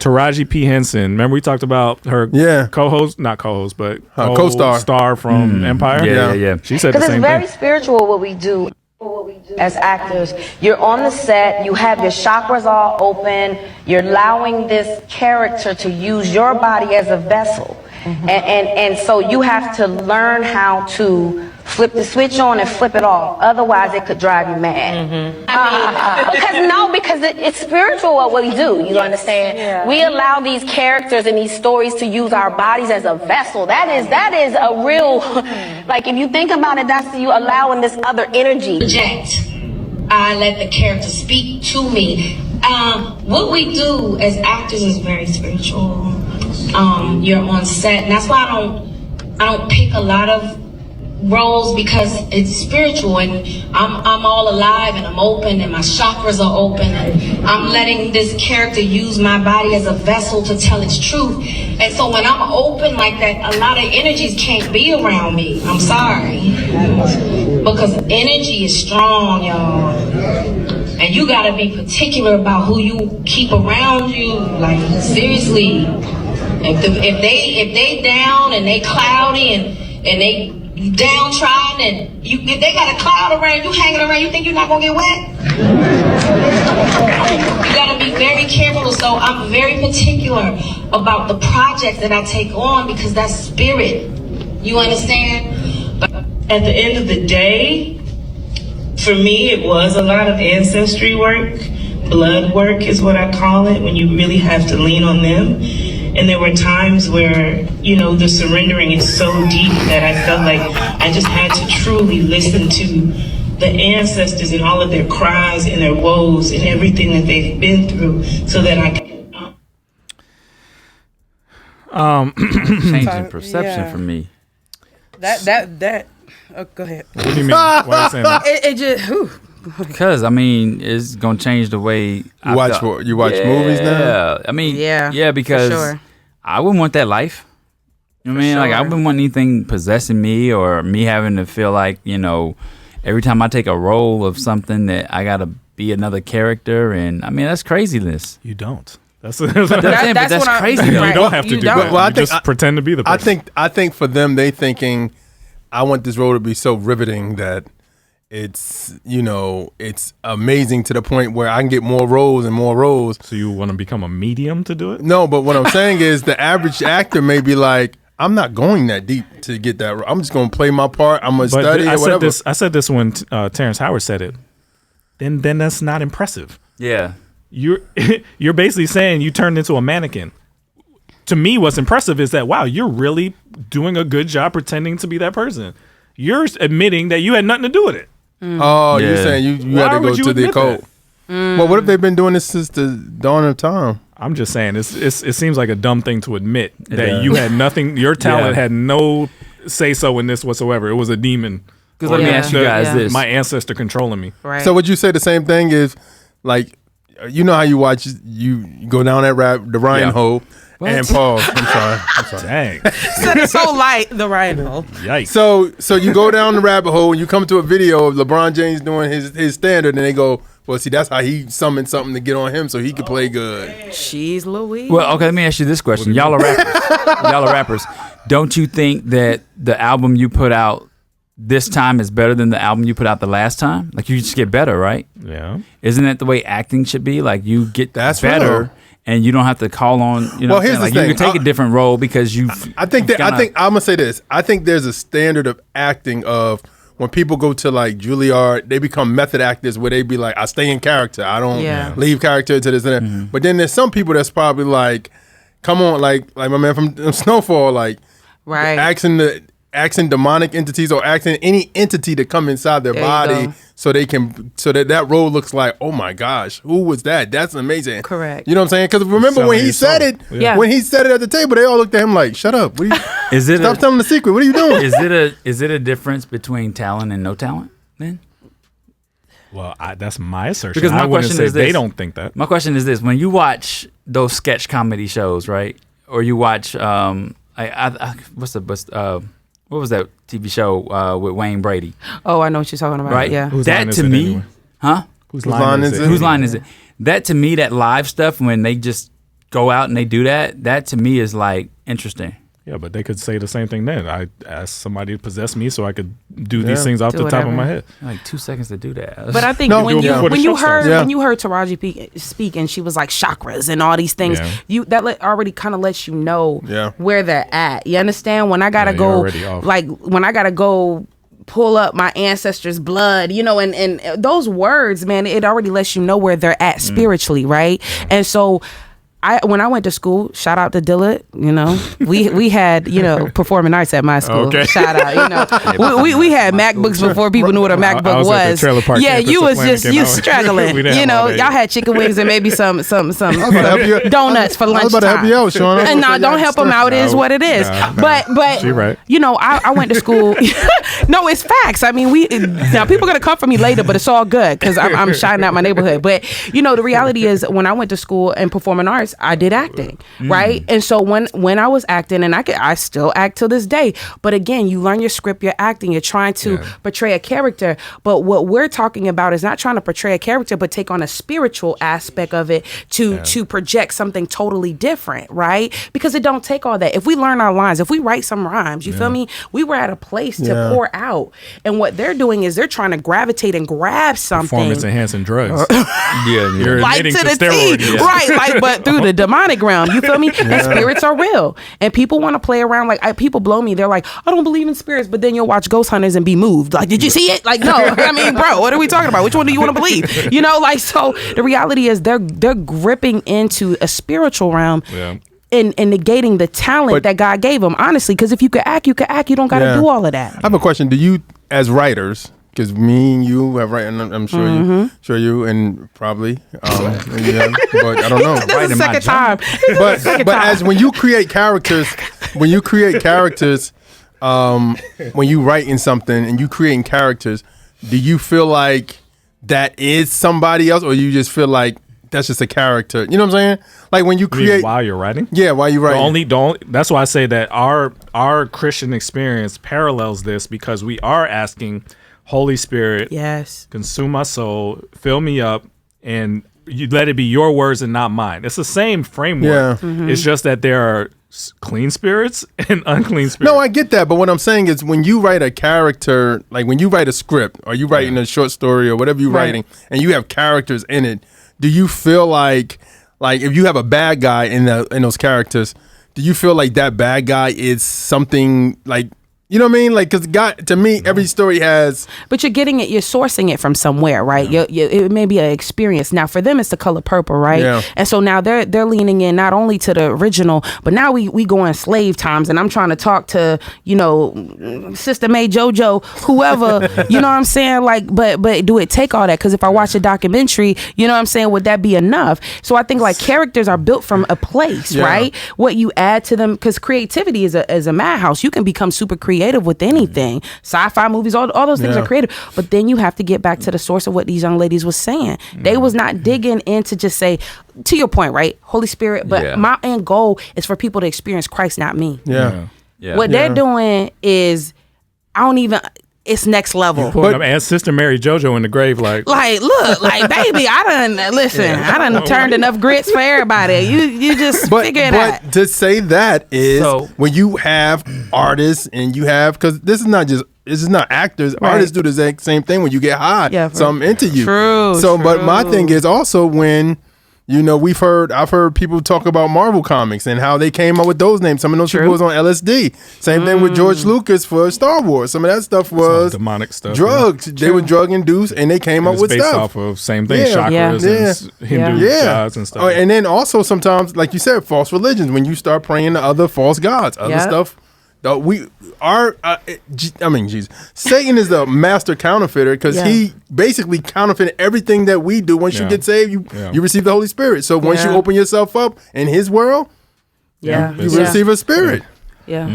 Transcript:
Taraji P. Henson. Remember we talked about her co-host, not co-host, but co-star from Empire? Yeah. She said the same thing. Because it's very spiritual what we do as actors. You're on the set, you have your chakras all open, you're allowing this character to use your body as a vessel. And so you have to learn how to flip the switch on and flip it off. Otherwise, it could drive you mad. Because it's spiritual what we do. You understand? Yeah. We allow these characters and these stories to use our bodies as a vessel. That is a real, like if you think about it, that's you allowing this other energy. Project. I let the character speak to me. What we do as actors is very spiritual. You're on set, and that's why I don't pick a lot of roles, because it's spiritual, and I'm all alive and I'm open and my chakras are open, and I'm letting this character use my body as a vessel to tell its truth. And so when I'm open like that, a lot of energies can't be around me. I'm sorry, because energy is strong, y'all, and you gotta be particular about who you keep around you. Like seriously, if they down and they cloudy and they downtrodden, and if they got a cloud around you, hanging around, you think you're not gonna get wet? You gotta be very careful. So I'm very particular about the projects that I take on, because that's spirit. You understand? But at the end of the day, for me, it was a lot of ancestry work. Blood work is what I call it, when you really have to lean on them. And there were times where, the surrendering is so deep that I felt like I just had to truly listen to the ancestors and all of their cries and their woes and everything that they've been through, so that I could... Changing perception for me. That. Oh, go ahead. What do you mean? Why are you saying that? It just. Because it's gonna change the way you watch movies now. Yeah, because sure. I wouldn't want that life. You know what I mean? Sure. Like I wouldn't want anything possessing me, or me having to feel like every time I take a role of something that I gotta be another character, and that's craziness. You don't. That's crazy. You don't have to do that. Well, I think, just pretend to be the person. I think for them, they thinking, I want this role to be so riveting that it's it's amazing to the point where I can get more roles and more roles. So you want to become a medium to do it? No, but what I'm saying is the average actor may be like, I'm not going that deep to get that role. I'm just going to play my part. I'm going to study or whatever. I said this when Terrence Howard said it. Then that's not impressive. Yeah. You're basically saying you turned into a mannequin. To me, what's impressive is that, wow, you're really doing a good job pretending to be that person. You're admitting that you had nothing to do with it. Oh, you're saying you had to go to the occult. Well, what if they've been doing this since the dawn of time? I'm just saying, it seems like a dumb thing to admit that you had nothing, your talent had no say-so in this whatsoever. It was a demon. Because let me ask you guys this. My ancestor controlling me. Right. So would you say the same thing is, like, how you watch, you go down that the Ryan hole, and pause. I'm sorry. Dang. so light, the Ryan hole. Yikes. So you go down the rabbit hole and you come to a video of LeBron James doing his standard, and they go, well, see, that's how he summoned something to get on him so he could play good. Jeez Louise. Well, okay, let me ask you this question. Y'all are rappers. Don't you think that the album you put out this time is better than the album you put out the last time? Like, you just get better, right? Yeah. Isn't that the way acting should be? Like, you get better. Real. And you don't have to call on, well, here's the thing. You can take a different role because I think I'm gonna say this. I think there's a standard of acting of when people go to like Juilliard, they become method actors where they be like, I stay in character. I don't leave character to this and that. Mm-hmm. But then there's some people that's probably like, come on, like my man from Snowfall, like acting demonic entities or acting any entity to come inside their body so that role looks like, oh my gosh, who was that? That's amazing. Correct. You know what I'm saying? Because remember when he said it, when he said it at the table, they all looked at him like, shut up. What are you, stop telling the secret. What are you doing? Is it a difference between talent and no talent then? Well, that's my assertion. Because my question is this. They don't think that. My question is this. When you watch those sketch comedy shows, right? Or you watch, what was that TV show with Wayne Brady? Oh, I know what you're talking about. Right? Yeah. Whose that to me, anyway? Whose line is it? Whose line is it? That to me, that live stuff when they just go out and they do that, that to me is like interesting. Yeah, but they could say the same thing then. I asked somebody to possess me so I could do these things off the top of my head. Like 2 seconds to do that. But I think when you heard Taraji speak and she was like chakras and all these things, already kind of lets you know where they're at. You understand? When I gotta go, like when I gotta go pull up my ancestors' blood, you know, and those words, man, it already lets you know where they're at spiritually, right? And so when I went to school, shout out to Dillard, you know, we had, you know, performing arts at my school. Okay. Shout out, you know. we had MacBooks before people knew what a MacBook was. Yeah, you was just struggling. You know, y'all had chicken wings and maybe some donuts for lunchtime. I was about to help you out, Sean. And no, don't help them out is what it is. But right. You know, I went to school. No, it's facts. I mean, now people are gonna come for me later, but it's all good because I'm shining out my neighborhood. But you know, the reality is when I went to school and performing arts, I did acting, right? And so when I was acting, and I still act till this day, but again, you learn your script, you're acting, you're trying to portray a character, but what we're talking about is not trying to portray a character, but take on a spiritual aspect of it to project something totally different, right? Because it don't take all that. If we learn our lines, if we write some rhymes, you feel me? We were at a place to pour out, and what they're doing is they're trying to gravitate and grab something. Performance enhancing drugs. You're like admitting to the steroids. T, right? Like, but through the demonic realm, you feel me? And spirits are real, and people want to play around. Like people blow me. They're like, I don't believe in spirits, but then you'll watch Ghost Hunters and be moved. Like, did you see it? Like, no. I mean, bro, what are we talking about? Which one do you want to believe? You know, like, so the reality is they're gripping into a spiritual realm. Yeah. And negating the talent that God gave them, honestly, because if you could act, you could act. You don't got to do all of that. I have a question. Do you, as writers, because me and you have written, I'm sure you, and probably, but I don't know. This is the second time. But as when you create characters, when you write in something and you creating characters, do you feel like that is somebody else, or you just feel like that's just a character? You know what I'm saying? Like when you create while you're writing. Yeah, while you're writing. That's why I say that our Christian experience parallels this, because we are asking Holy Spirit, consume my soul, fill me up, and you let it be your words and not mine. It's the same framework. Yeah. It's just that there are clean spirits and unclean spirits. No, I get that, but what I'm saying is when you write a character, like when you write a script or you writing a short story or whatever you're writing, and you have characters in it, do you feel like if you have a bad guy in those characters, do you feel like that bad guy is something like, you know what I mean? Like, because God, to me, every story has. But you're getting it, you're sourcing it from somewhere, right? It may be an experience. Now, for them, it's the color purple, right? Yeah. And so now they're leaning in not only to the original, but now we go in slave times, and I'm trying to talk to, you know, Sister May, JoJo, whoever, you know what I'm saying? Like, but do it take all that? Because if I watch a documentary, you know what I'm saying, would that be enough? So I think like characters are built from a place, right? What you add to them, because creativity is a madhouse. You can become super creative with anything. Sci-fi movies, all those things are creative, but then you have to get back to the source of what these young ladies was saying. They was not digging in to just say, to your point, right, Holy Spirit, but my end goal is for people to experience Christ, not me. What they're doing is, it's next level. And Sister Mary JoJo in the grave, like look, like baby, I done turned enough grits for everybody. You just figure it out. But to say that is when you have artists and you have, because this is not actors. Right. Artists do the exact same thing when you get high. Something into you. True. But my thing is also when, you know, I've heard people talk about Marvel Comics and how they came up with those names. Some of those people was on LSD. Same thing with George Lucas for Star Wars. Some of that stuff was demonic stuff. Drugs. Yeah. They were drug induced and they came up with based stuff. Off of same thing, chakras and Hindu gods and stuff. And then also sometimes, like you said, false religions. When you start praying to other false gods, other stuff. Satan is the master counterfeiter because he basically counterfeit everything that we do. Once you get saved, you receive the Holy Spirit. So once you open yourself up in His world, you receive a spirit. Yeah.